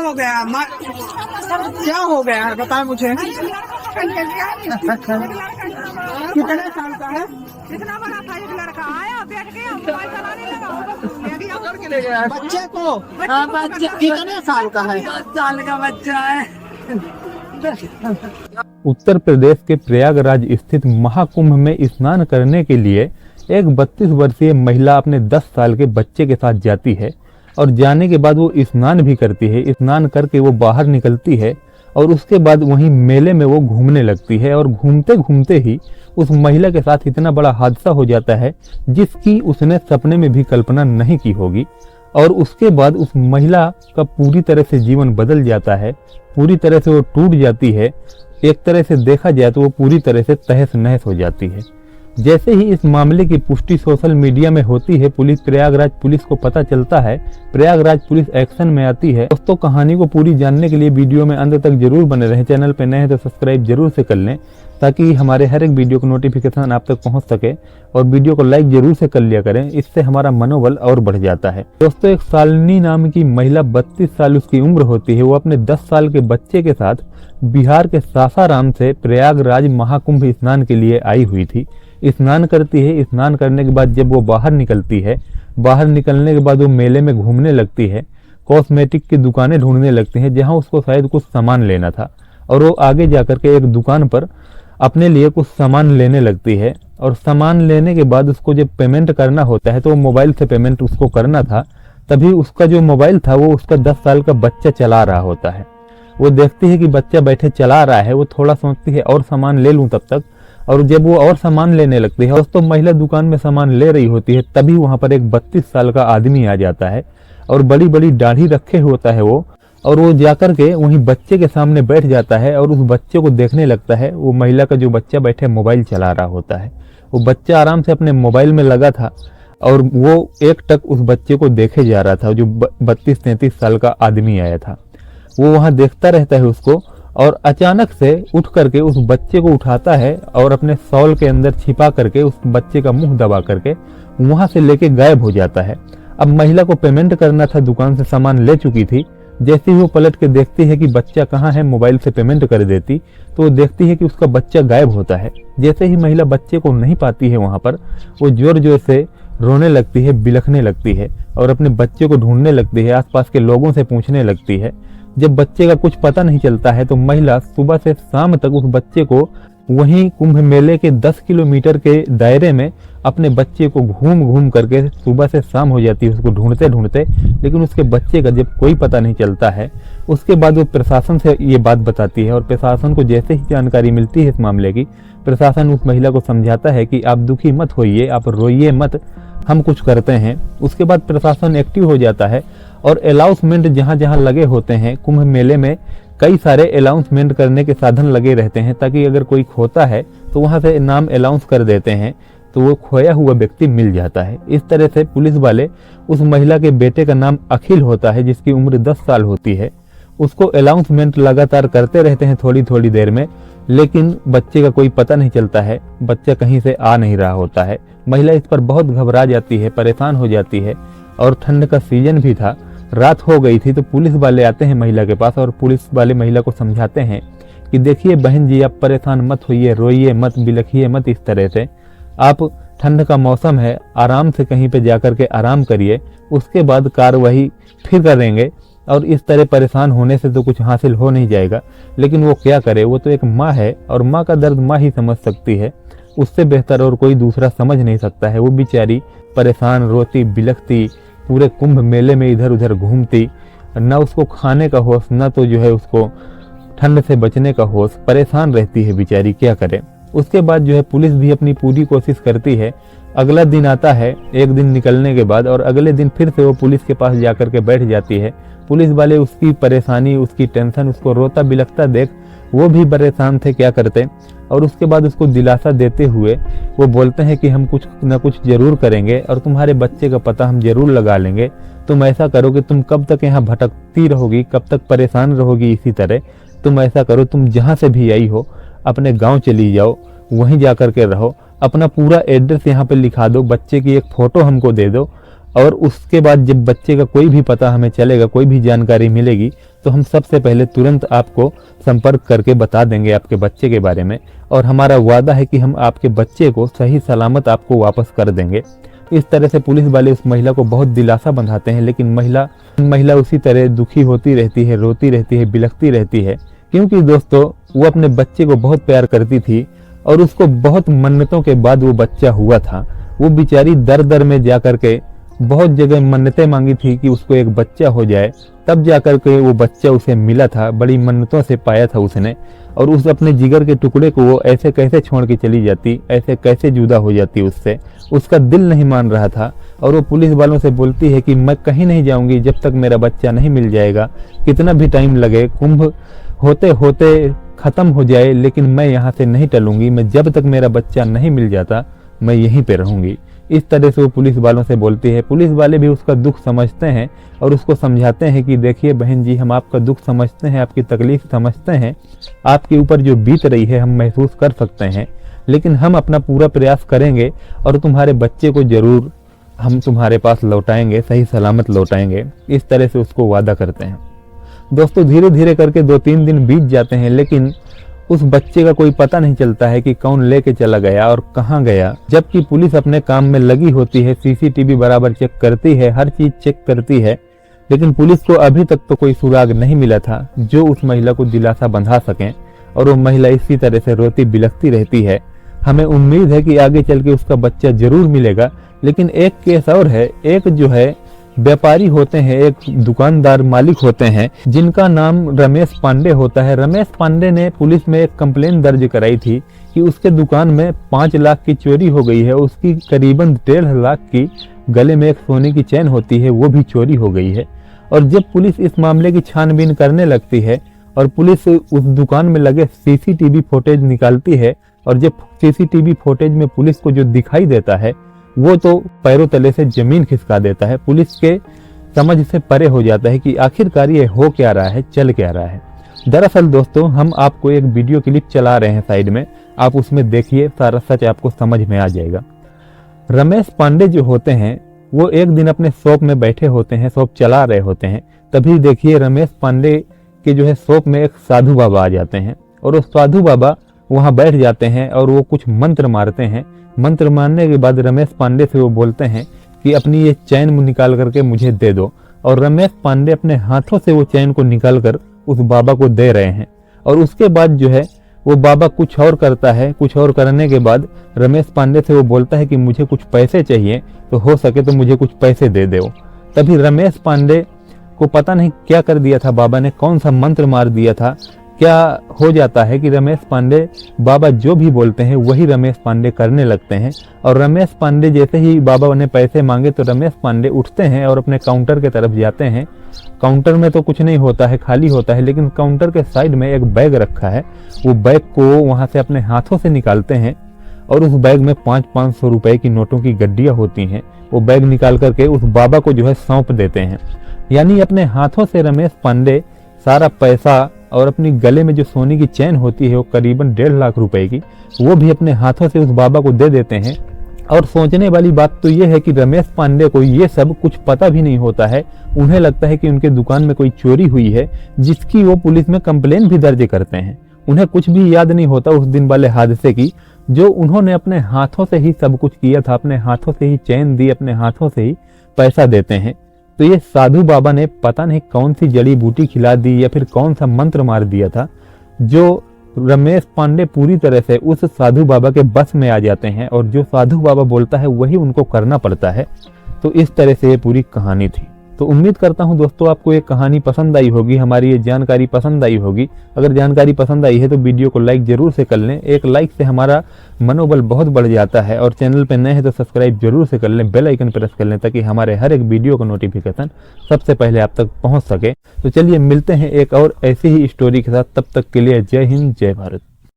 हो गया क्या हो गया है बताए मुझे। कितने साल का है? इतना बड़ा था, एक लड़का आया बैठ गया मोबाइल चलाने लगा। बच्चे को कितने साल का है? 10 साल का बच्चा है। उत्तर प्रदेश के प्रयागराज स्थित महाकुंभ में स्नान करने के लिए एक 32 वर्षीय महिला अपने 10 साल के बच्चे के साथ जाती है और जाने के बाद वो स्नान भी करती है। स्नान करके वो बाहर निकलती है और उसके बाद वहीं मेले में वो घूमने लगती है और घूमते घूमते ही उस महिला के साथ इतना बड़ा हादसा हो जाता है जिसकी उसने सपने में भी कल्पना नहीं की होगी। और उसके बाद उस महिला का पूरी तरह से जीवन बदल जाता है, पूरी तरह से वो टूट जाती है। एक तरह से देखा जाए तो वो पूरी तरह से तहस नहस हो जाती है। जैसे ही इस मामले की पुष्टि सोशल मीडिया में होती है, प्रयागराज पुलिस को पता चलता है, प्रयागराज पुलिस एक्शन में आती है। दोस्तों, कहानी को पूरी जानने के लिए वीडियो में अंत तक जरूर बने रहें। चैनल पे नए हैं तो सब्सक्राइब जरूर से कर लें ताकि हमारे हर एक वीडियो को नोटिफिकेशन आप तक पहुंच सके, और वीडियो को लाइक जरूर से कर लिया करें, इससे हमारा मनोबल और बढ़ जाता है। दोस्तों, एक शालिनी नाम की महिला 32 साल उसकी उम्र होती है। वो अपने 10 साल के बच्चे के साथ बिहार के सासाराम से प्रयागराज महाकुंभ स्नान के लिए आई हुई थी। स्नान करती है। स्नान करने के बाद जब वो बाहर निकलती है, बाहर निकलने के बाद वो मेले में घूमने लगती है, कॉस्मेटिक की दुकानें ढूंढने लगती हैं जहां उसको शायद कुछ सामान लेना था, और वो आगे जाकर के एक दुकान पर अपने लिए कुछ सामान लेने लगती है। और सामान लेने के बाद उसको जब पेमेंट करना होता है तो वो मोबाइल से पेमेंट उसको करना था, तभी उसका जो मोबाइल था वो उसका 10 साल का बच्चा चला रहा होता है। वो देखती है कि बच्चा बैठे चला रहा है, वो थोड़ा सोचती है और सामान ले लूं तब तक, और जब वो और सामान लेने लगती है, दोस्तों महिला दुकान में सामान ले रही होती है, तभी वहां पर एक 32 साल का आदमी आ जाता है और बड़ी बड़ी दाढ़ी रखे होता है वो, और वो जाकर के वहीं बच्चे के सामने बैठ जाता है और उस बच्चे को देखने लगता है। वो महिला का जो बच्चा बैठे मोबाइल चला रहा होता है, वो बच्चा आराम से अपने मोबाइल में लगा था और वो एकटक उस बच्चे को देखे जा रहा था। जो 32-33 साल का आदमी आया था वो वहां देखता रहता है उसको, और अचानक से उठ करके उस बच्चे को उठाता है और अपने शॉल के अंदर छिपा करके उस बच्चे का मुंह दबा करके वहां से लेके गायब हो जाता है। अब महिला को पेमेंट करना था, दुकान से सामान ले चुकी थी। जैसे ही वो पलट के देखती है कि बच्चा कहाँ है, मोबाइल से पेमेंट कर देती, तो वो देखती है कि उसका बच्चा गायब होता है। जैसे ही महिला बच्चे को नहीं पाती है वहां पर, वो जोर जोर से रोने लगती है, बिलखने लगती है और अपने बच्चे को ढूंढने लगती है, आसपास के लोगों से पूछने लगती है। जब बच्चे का कुछ पता नहीं चलता है तो महिला सुबह से शाम तक उस बच्चे को वहीं कुंभ मेले के 10 किलोमीटर के दायरे में अपने बच्चे को घूम घूम करके सुबह से शाम हो जाती है उसको ढूंढते ढूंढते, लेकिन उसके बच्चे का जब कोई पता नहीं चलता है। उसके बाद वो प्रशासन से ये बात बताती है और प्रशासन को जैसे ही जानकारी मिलती है इस मामले की, प्रशासन उस महिला को समझाता है कि आप दुखी मत होइए, आप रोइए मत, हम कुछ करते हैं। उसके बाद प्रशासन एक्टिव हो जाता है और अनाउंसमेंट जहां जहां लगे होते हैं, कुंभ मेले में कई सारे अनाउंसमेंट करने के साधन लगे रहते हैं ताकि अगर कोई खोता है तो वहां से नाम अनाउंस कर देते हैं तो वो खोया हुआ व्यक्ति मिल जाता है। इस तरह से पुलिस वाले उस महिला के बेटे का नाम अखिल होता है जिसकी उम्र 10 साल होती है, उसको अनाउंसमेंट लगातार करते रहते हैं थोड़ी थोड़ी देर में, लेकिन बच्चे का कोई पता नहीं चलता है, बच्चा कहीं से आ नहीं रहा होता है। महिला इस पर बहुत घबरा जाती है, परेशान हो जाती है, और ठंड का सीजन भी था, रात हो गई थी। तो पुलिस वाले आते हैं महिला के पास और पुलिस वाले महिला को समझाते हैं कि देखिए बहन जी, आप परेशान मत होइए, रोइए मत, बिलखिए मत, इस तरह से आप, ठंड का मौसम है, आराम से कहीं पे जाकर के आराम करिए, उसके बाद कार्रवाई फिर करेंगे, और इस तरह परेशान होने से तो कुछ हासिल हो नहीं जाएगा। लेकिन वो क्या करे, वो तो एक माँ है और माँ का दर्द माँ ही समझ सकती है, उससे बेहतर और कोई दूसरा समझ नहीं सकता है। वो बेचारी परेशान, रोती, बिलखती, पूरे कुंभ मेले में इधर उधर घूमती, ना उसको खाने का होश, ना तो जो है उसको ठंड से बचने का होश, परेशान रहती है बेचारी, क्या करे। उसके बाद जो है पुलिस भी अपनी पूरी कोशिश करती है। अगला दिन आता है एक दिन निकलने के बाद, और अगले दिन फिर से वो पुलिस के पास जाकर के बैठ जाती है। पुलिस वाले उसकी परेशानी, उसकी टेंशन, उसको रोता बिलखता देख वो भी परेशान थे, क्या करते। और उसके बाद उसको दिलासा देते हुए वो बोलते हैं कि हम कुछ न कुछ जरूर करेंगे और तुम्हारे बच्चे का पता हम जरूर लगा लेंगे। तुम ऐसा करो कि तुम कब तक यहाँ भटकती रहोगी, कब तक परेशान रहोगी इसी तरह, तुम ऐसा करो, तुम जहाँ से भी आई हो अपने गाँव चली जाओ, वहीं जा कर के रहो, अपना पूरा एड्रेस यहाँ पे लिखा दो, बच्चे की एक फ़ोटो हमको दे दो, और उसके बाद जब बच्चे का कोई भी पता हमें चलेगा, कोई भी जानकारी मिलेगी, तो हम सबसे पहले तुरंत आपको संपर्क करके बता देंगे आपके बच्चे के बारे में। और हमारा वादा है कि हम आपके बच्चे को सही सलामत आपको वापस कर देंगे। इस तरह से पुलिस वाले उस महिला को बहुत दिलासा बंधाते हैं, लेकिन महिला उसी तरह दुखी होती रहती है, रोती रहती है, बिलखती रहती है, क्योंकि दोस्तों वो अपने बच्चे को बहुत प्यार करती थी और उसको बहुत मन्नतों के बाद वो बच्चा हुआ था। वो बेचारी दर दर में जा करके बहुत जगह मन्नतें मांगी थी कि उसको एक बच्चा हो जाए, तब जाकर के वो बच्चा उसे मिला था। बड़ी मन्नतों से पाया था उसने, और उस अपने जिगर के टुकड़े को वो ऐसे कैसे छोड़ के चली जाती, ऐसे कैसे जुदा हो जाती उससे, उसका दिल नहीं मान रहा था। और वो पुलिस वालों से बोलती है कि मैं कहीं नहीं जाऊंगी जब तक मेरा बच्चा नहीं मिल जाएगा, कितना भी टाइम लगे, कुंभ होते होते खत्म हो जाए, लेकिन मैं यहाँ से नहीं टलूंगी। मैं जब तक मेरा बच्चा नहीं मिल जाता मैं यहीं पे रहूंगी। इस तरह से वो पुलिस वालों से बोलती है। पुलिस वाले भी उसका दुख समझते हैं और उसको समझाते हैं कि देखिए बहन जी, हम आपका दुख समझते हैं, आपकी तकलीफ समझते हैं, आपके ऊपर जो बीत रही है हम महसूस कर सकते हैं, लेकिन हम अपना पूरा प्रयास करेंगे और तुम्हारे बच्चे को जरूर हम तुम्हारे पास लौटाएंगे, सही सलामत लौटाएंगे। इस तरह से उसको वादा करते हैं। दोस्तों धीरे धीरे करके 2-3 दिन बीत जाते हैं, लेकिन उस बच्चे का कोई पता नहीं चलता है कि कौन लेके चला गया और कहाँ गया। जबकि पुलिस अपने काम में लगी होती है, सीसीटीवी बराबर चेक करती है, हर चीज चेक करती है, लेकिन पुलिस को अभी तक तो कोई सुराग नहीं मिला था जो उस महिला को दिलासा बंधा सके। और वो महिला इसी तरह से रोती बिलखती रहती है। हमें उम्मीद है कि आगे चल के उसका बच्चा जरूर मिलेगा। लेकिन एक केस और है, एक जो है व्यापारी होते हैं, एक दुकानदार मालिक होते हैं जिनका नाम रमेश पांडे होता है। रमेश पांडे ने पुलिस में एक कंप्लेन दर्ज कराई थी कि उसके दुकान में 5 लाख की चोरी हो गई है। उसकी करीबन 1.5 लाख की गले में एक सोने की चैन होती है, वो भी चोरी हो गई है। और जब पुलिस इस मामले की छानबीन करने लगती है और पुलिस उस दुकान में लगे सीसीटीवी फुटेज निकालती है, और जब सीसीटीवी फुटेज में पुलिस को जो दिखाई देता है वो तो पैरों तले से जमीन खिसका देता है। पुलिस के समझ से परे हो जाता है कि आखिरकार ये हो क्या रहा है, चल क्या रहा है। दरअसल दोस्तों हम आपको एक वीडियो क्लिप चला रहे हैं साइड में, आप उसमें देखिए, सारा सच आपको समझ में आ जाएगा। रमेश पांडे जो होते हैं वो एक दिन अपने शॉप में बैठे होते हैं, शॉप चला रहे होते हैं। तभी देखिए रमेश पांडे के जो है शॉप में एक साधु बाबा आ जाते हैं, और वो साधु बाबा वहां बैठ जाते हैं और वो कुछ मंत्र मारते हैं। मंत्र मारने के बाद रमेश पांडे से वो बोलते हैं कि अपनी ये चैन निकाल करके मुझे दे दो। और रमेश पांडे अपने हाथों से वो चैन को निकाल कर उस बाबा को दे रहे हैं। और उसके बाद जो है वो बाबा कुछ और करता है। कुछ और करने के बाद रमेश पांडे से वो बोलता है कि मुझे कुछ पैसे चाहिए, तो हो सके तो मुझे कुछ पैसे दे दो। तभी रमेश पांडे को पता नहीं क्या कर दिया था बाबा ने, कौन सा मंत्र मार दिया था, क्या हो जाता है कि रमेश पांडे बाबा जो भी बोलते हैं वही रमेश पांडे करने लगते हैं। और रमेश पांडे जैसे ही बाबा ने पैसे मांगे तो रमेश पांडे उठते हैं और अपने काउंटर के तरफ जाते हैं। काउंटर में तो कुछ नहीं होता है, खाली होता है, लेकिन काउंटर के साइड में एक बैग रखा है। वो बैग को वहां से अपने हाथों से निकालते हैं और उस बैग में 500-500 रुपए की नोटों की गड्डियां होती हैं। वो बैग निकाल करके उस बाबा को जो है सौंप देते हैं। यानी अपने हाथों से रमेश पांडे सारा पैसा और अपनी गले में जो सोने की चैन होती है वो करीबन 1.5 लाख रुपए की, वो भी अपने हाथों से उस बाबा को दे देते हैं। और सोचने वाली बात तो ये है कि रमेश पांडे को ये सब कुछ पता भी नहीं होता है। उन्हें लगता है कि उनके दुकान में कोई चोरी हुई है, जिसकी वो पुलिस में कंप्लेन भी दर्ज करते हैं। उन्हें कुछ भी याद नहीं होता उस दिन वाले हादसे की, जो उन्होंने अपने हाथों से ही सब कुछ किया था, अपने हाथों से ही चैन दी, अपने हाथों से ही पैसा देते हैं। तो ये साधु बाबा ने पता नहीं कौन सी जड़ी बूटी खिला दी या फिर कौन सा मंत्र मार दिया था, जो रमेश पांडे पूरी तरह से उस साधु बाबा के बस में आ जाते हैं और जो साधु बाबा बोलता है वही उनको करना पड़ता है। तो इस तरह से ये पूरी कहानी थी। तो उम्मीद करता हूं दोस्तों आपको ये कहानी पसंद आई होगी, हमारी ये जानकारी पसंद आई होगी। अगर जानकारी पसंद आई है तो वीडियो को लाइक जरूर से कर लें। एक लाइक से हमारा मनोबल बहुत बढ़ जाता है। और चैनल पे नए हैं तो सब्सक्राइब जरूर से कर लें, बेल आइकन प्रेस कर लें, ताकि हमारे हर एक वीडियो का नोटिफिकेशन सबसे पहले आप तक पहुंच सके। तो चलिए मिलते हैं एक और ऐसी ही स्टोरी के साथ, तब तक के लिए जय हिंद, जय भारत।